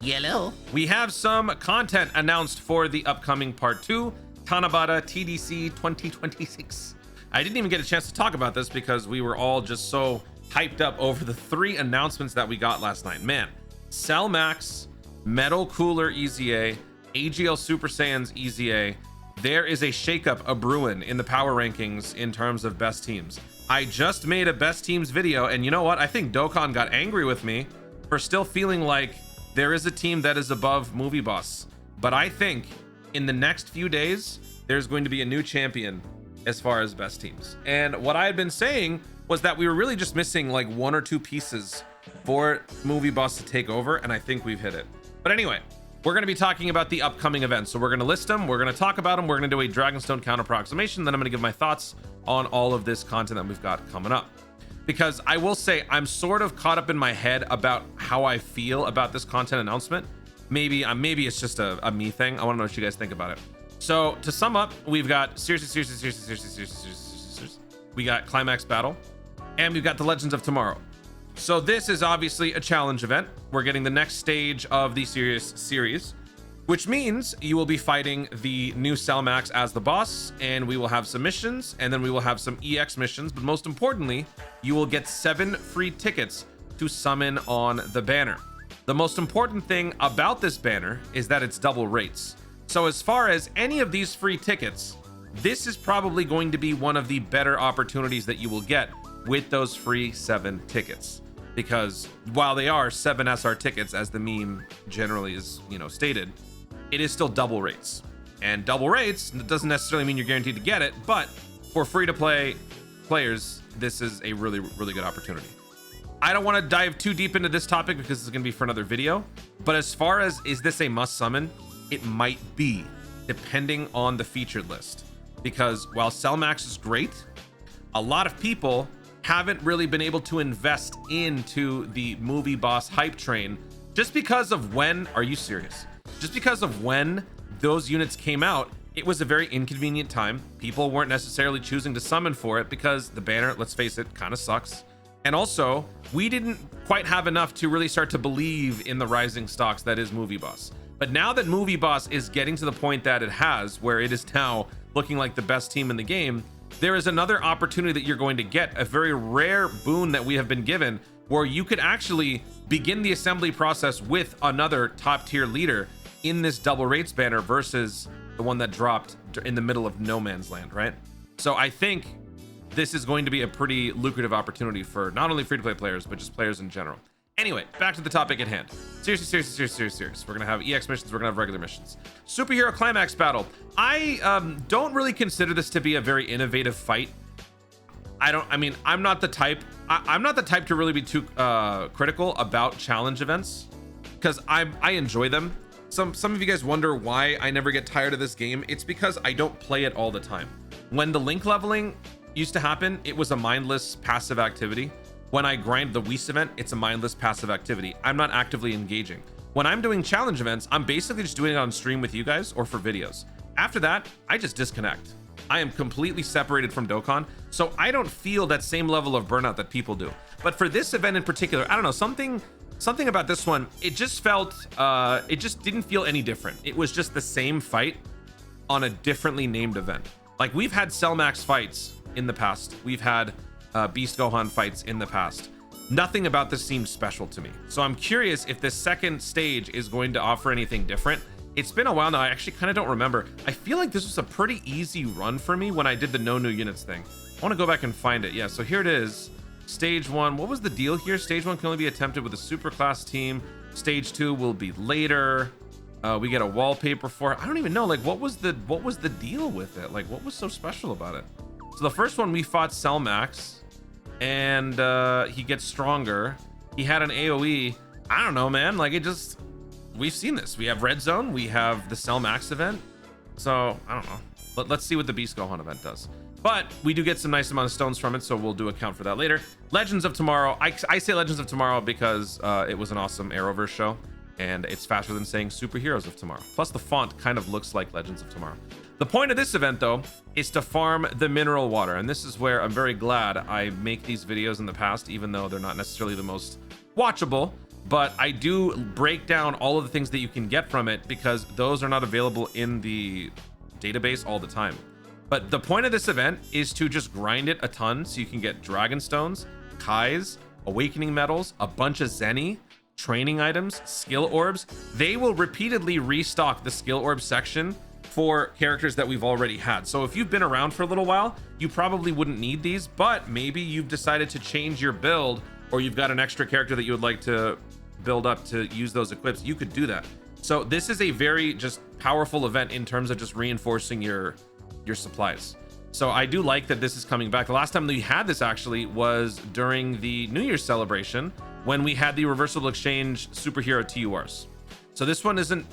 Yellow. We have some content announced for the upcoming Part 2, Tanabata TDC 2026. I didn't even get a chance to talk about this because we were all just so hyped up over the 3 announcements that we got last night. Man, Cell Max, Metal Cooler EZA, AGL Super Saiyans EZA. There is a shakeup a brewing in the power rankings in terms of best teams. I just made a best teams video, and you know what? I think Dokkan got angry with me for still feeling like there is a team that is above Movie Boss. But I think in the next few days, there's going to be a new champion as far as best teams. And what I had been saying was that we were really just missing like 1 or 2 pieces for Movie Boss to take over, and I think we've hit it. But anyway, we're going to be talking about the upcoming events. So we're going to list them, we're going to talk about them, we're going to do a Dragonstone counter approximation, then I'm going to give my thoughts on all of this content that we've got coming up. Because I will say I'm sort of caught up in my head about how I feel about this content announcement. Maybe it's just a me thing. I want to know what you guys think about it. So to sum up, we've got seriously, we got Climax Battle, and we've got the Legends of Tomorrow. So this is obviously a challenge event. We're getting the next stage of the serious series, which means you will be fighting the new Cell Max as the boss, and we will have some missions, and then we will have some EX missions, but most importantly, you will get 7 free tickets to summon on the banner. The most important thing about this banner is that it's double rates. So as far as any of these free tickets, this is probably going to be one of the better opportunities that you will get with those free 7 tickets. Because while they are 7 SR tickets, as the meme generally is, stated, it is still double rates. And double rates doesn't necessarily mean you're guaranteed to get it, but for free-to-play players, this is a really, really good opportunity. I don't want to dive too deep into this topic because it's going to be for another video, but as far as is this a must summon, it might be, depending on the featured list. Because while Cell Max is great, a lot of people haven't really been able to invest into the Movie Boss hype train just because of when, are you serious? Just because of when those units came out, it was a very inconvenient time. People weren't necessarily choosing to summon for it because the banner, let's face it, kind of sucks. And also, we didn't quite have enough to really start to believe in the rising stocks that is Movie Boss. But now that Movie Boss is getting to the point that it has, where it is now looking like the best team in the game, there is another opportunity that you're going to get, a very rare boon that we have been given, where you could actually begin the assembly process with another top tier leader in this double rates banner versus the one that dropped in the middle of no man's land, right? So I think this is going to be a pretty lucrative opportunity for not only free-to-play players, but just players in general. Anyway, back to the topic at hand. Seriously. We're gonna have EX missions, we're gonna have regular missions. Superhero Climax Battle. I don't really consider this to be a very innovative fight. I'm not the type to really be too critical about challenge events, because I enjoy them. Some of you guys wonder why I never get tired of this game. It's because I don't play it all the time. When the link leveling used to happen, it was a mindless passive activity. When I grind the Whis event, it's a mindless passive activity. I'm not actively engaging. When I'm doing challenge events, I'm basically just doing it on stream with you guys or for videos. After that, I just disconnect. I am completely separated from Dokkan, so I don't feel that same level of burnout that people do. But for this event in particular, I don't know, something about this one, it just felt, it just didn't feel any different. It was just the same fight on a differently named event. Like, we've had Cell Max fights in the past. We've had Beast Gohan fights in the past. Nothing about this seems special to me. So I'm curious if the second stage is going to offer anything different. It's been a while now. I actually kind of don't remember. I feel like this was a pretty easy run for me when I did the no new units thing. I want to go back and find it. Yeah, so here it is. Stage 1. What was the deal here? Stage 1 can only be attempted with a super class team. Stage 2 will be later. We get a wallpaper for it. I don't even know, like, what was the deal with it? Like, what was so special about it? So the first one, we fought Cell Max, and he gets stronger. He had an AoE. I don't know, man. Like, we've seen this. We have Red Zone. We have the Cell Max event. So I don't know. Let's see what the Beast Gohan event does. But we do get some nice amount of stones from it, so we'll do account for that later. Legends of Tomorrow. I say Legends of Tomorrow because it was an awesome Arrowverse show, and it's faster than saying Superheroes of Tomorrow. Plus, the font kind of looks like Legends of Tomorrow. The point of this event, though, is to farm the mineral water, and this is where I'm very glad I make these videos in the past, even though they're not necessarily the most watchable. but I do break down all of the things that you can get from it because those are not available in the database all the time. But the point of this event is to just grind it a ton so you can get dragon stones, kais, awakening medals, a bunch of zenny, training items, skill orbs. They will repeatedly restock the skill orb section for characters that we've already had. So if you've been around for a little while, you probably wouldn't need these, but maybe you've decided to change your build, or you've got an extra character that you would like to build up to use those equips. You could do that. So this is a very just powerful event in terms of just reinforcing your supplies. So I do like that this is coming back. The last time we had this actually was during the New Year's celebration when we had the reversible exchange superhero TURs. So this one isn't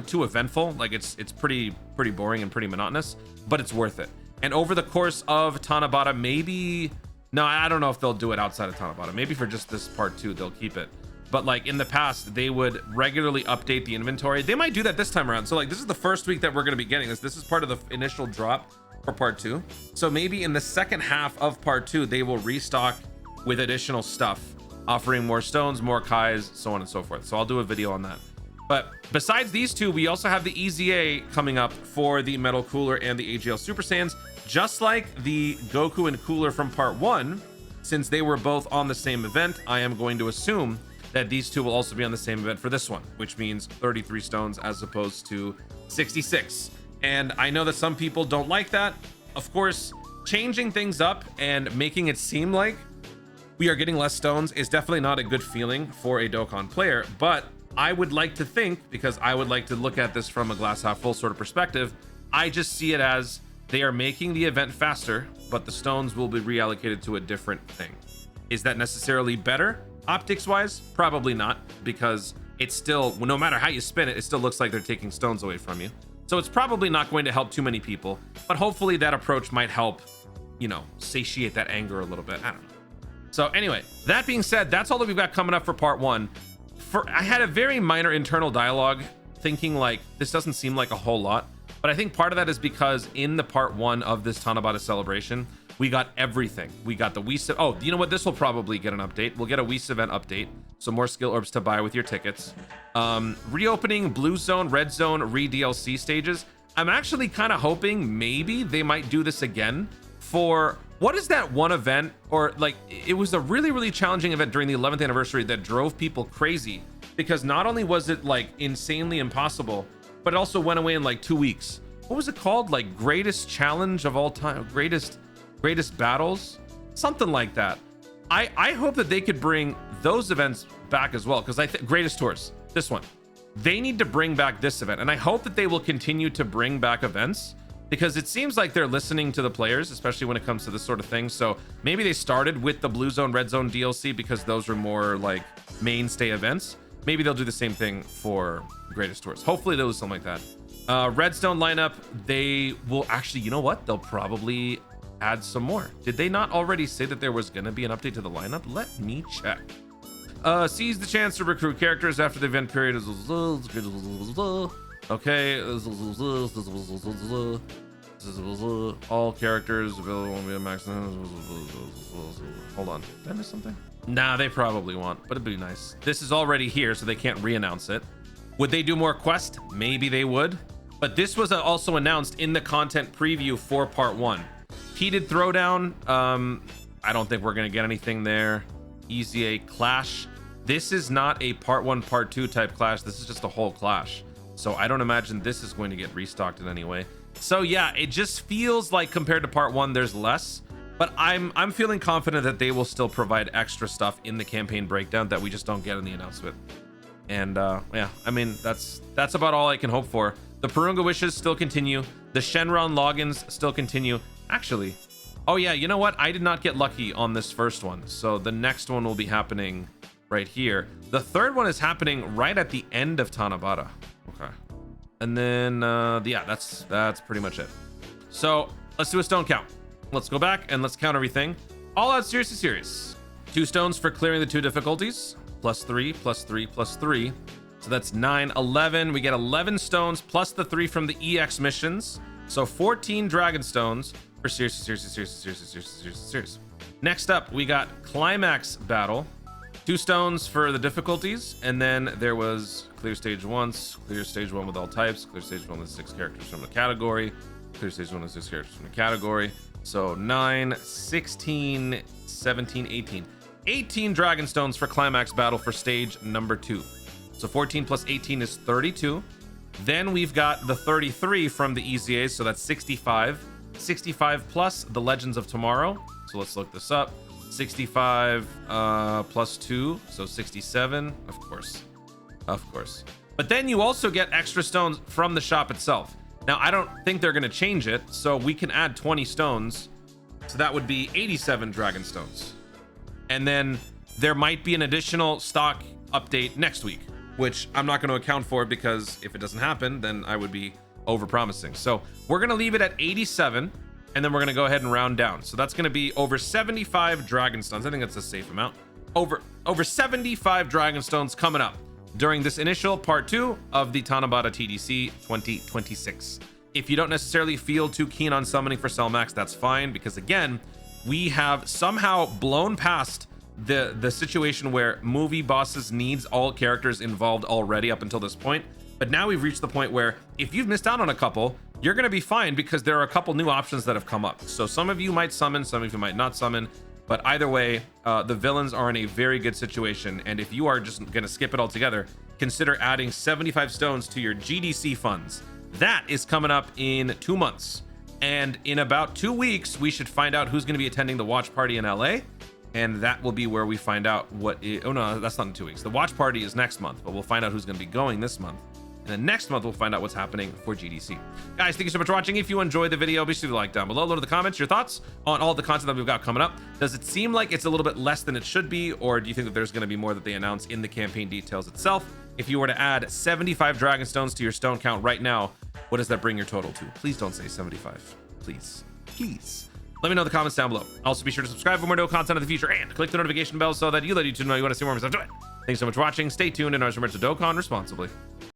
too eventful. Like it's pretty boring and pretty monotonous, but it's worth it. And over the course of Tanabata, maybe, no, I don't know if they'll do it outside of Tanabata. Maybe for just this part 2, they'll keep it. But like in the past, they would regularly update the inventory. They might do that this time around. So like this is the first week that we're going to be getting this. This is part of the initial drop for part 2. So maybe in the second half of part 2, they will restock with additional stuff, offering more stones, more kais, so on and so forth. So I'll do a video on that. But besides these two, we also have the EZA coming up for the Metal Cooler and the AGL Super Saiyans. Just like the Goku and Cooler from part 1, since they were both on the same event, I am going to assume that these two will also be on the same event for this one, which means 33 stones as opposed to 66. And I know that some people don't like that. Of course, changing things up and making it seem like we are getting less stones is definitely not a good feeling for a Dokkan player, but I would like to think, because I would like to look at this from a glass half full sort of perspective, I just see it as they are making the event faster, but the stones will be reallocated to a different thing. Is that necessarily better? Optics wise, probably not, because it's still, no matter how you spin it, it still looks like they're taking stones away from you. So it's probably not going to help too many people, but hopefully that approach might help, you know, satiate that anger a little bit. I don't know. So anyway, that being said, that's all that we've got coming up for part 1. I had a very minor internal dialogue thinking like, this doesn't seem like a whole lot, but I think part of that is because in the part 1 of this Tanabata celebration, we got everything. We got the Wii. Oh, you know what? This will probably get an update. We'll get a Wii event update. So more skill orbs to buy with your tickets. Reopening Blue Zone, Red Zone, re-DLC stages. I'm actually kind of hoping maybe they might do this again for, what is that one event? Or like, it was a really, really challenging event during the 11th anniversary that drove people crazy because not only was it like insanely impossible, but it also went away in like 2 weeks. What was it called? Like greatest challenge of all time, greatest battles, something like that. I hope that they could bring those events back as well, because I think greatest tours, this one, they need to bring back this event, and I hope that they will continue to bring back events because it seems like they're listening to the players, especially when it comes to this sort of thing. So maybe they started with the Blue Zone, Red Zone DLC because those were more like mainstay events. Maybe they'll do the same thing for greatest tours. Hopefully they'll do something like that. Redstone lineup, they will actually, you know what? They'll probably add some more. Did they not already say that there was going to be an update to the lineup? Let me check. Seize the chance to recruit characters after the event period. Okay. All characters available on the max. Hold on. Did I miss something? Nah, they probably won't, but it'd be nice. This is already here, so they can't re-announce it. Would they do more quests? Maybe they would. But this was also announced in the content preview for part 1. Heated Throwdown. I don't think we're going to get anything there. EZA Clash. This is not a part 1, part 2 type clash. This is just a whole clash. So I don't imagine this is going to get restocked in any way. So yeah, it just feels like compared to part 1, there's less. But I'm feeling confident that they will still provide extra stuff in the campaign breakdown that we just don't get in the announcement. And yeah, I mean, that's about all I can hope for. The Purunga wishes still continue. The Shenron logins still continue. Actually, oh yeah, you know what? I did not get lucky on this first one. So the next one will be happening right here. The third one is happening right at the end of Tanabata. Okay. And then, yeah, that's pretty much it. So let's do a stone count. Let's go back and let's count everything. All out seriously serious. 2 stones for clearing the 2 difficulties. +3, +3, +3. So that's 9, 11. We get 11 stones plus the 3 from the EX missions. So 14 dragon stones for serious. Next up, we got Climax Battle. 2 stones for the difficulties, and then there was clear stage once, clear stage 1 with all types, clear stage 1 with 6 characters from the category, clear stage 1 with 6 characters from the category. So 9, 16, 17, 18. 18 dragon stones for Climax Battle for stage number 2. So 14 plus 18 is 32. Then we've got the 33 from the EZA, so that's 65. 65 plus the Legends of Tomorrow. So let's look this up. 65 plus 2, so 67. Of course. But then you also get extra stones from the shop itself. Now, I don't think they're going to change it, so we can add 20 stones. So that would be 87 dragon stones. And then there might be an additional stock update next week, which I'm not going to account for, because if it doesn't happen, then I would be over-promising. So we're going to leave it at 87, and then we're going to go ahead and round down. So that's going to be over 75 dragon stones. I think that's a safe amount. Over 75 dragon stones coming up during this initial part 2 of the Tanabata TDC 2026. If you don't necessarily feel too keen on summoning for Cellmax, that's fine, because again, we have somehow blown past the situation where movie bosses needs all characters involved already up until this point. But now we've reached the point where if you've missed out on a couple, you're going to be fine, because there are a couple new options that have come up. So some of you might summon, some of you might not summon, but either way, the villains are in a very good situation. And if you are just going to skip it altogether, consider adding 75 stones to your GDC funds. That is coming up in 2 months. And in about 2 weeks, we should find out who's going to be attending the watch party in LA. And that will be where we find out oh no, that's not in 2 weeks. The watch party is next month, but we'll find out who's going to be going this month. And then next month, we'll find out what's happening for GDC. Guys, thank you so much for watching. If you enjoyed the video, be sure to like down below. Load in the comments your thoughts on all the content that we've got coming up. Does it seem like it's a little bit less than it should be? Or do you think that there's going to be more that they announce in the campaign details itself? If you were to add 75 dragon stones to your stone count right now, what does that bring your total to? Please don't say 75. Please. Let me know in the comments down below. Also, be sure to subscribe for more no content in the future, and click the notification bell so that you let YouTube know you want to see more of my stuff. Do it. Thanks so much for watching. Stay tuned, and always remember to Dokkan responsibly.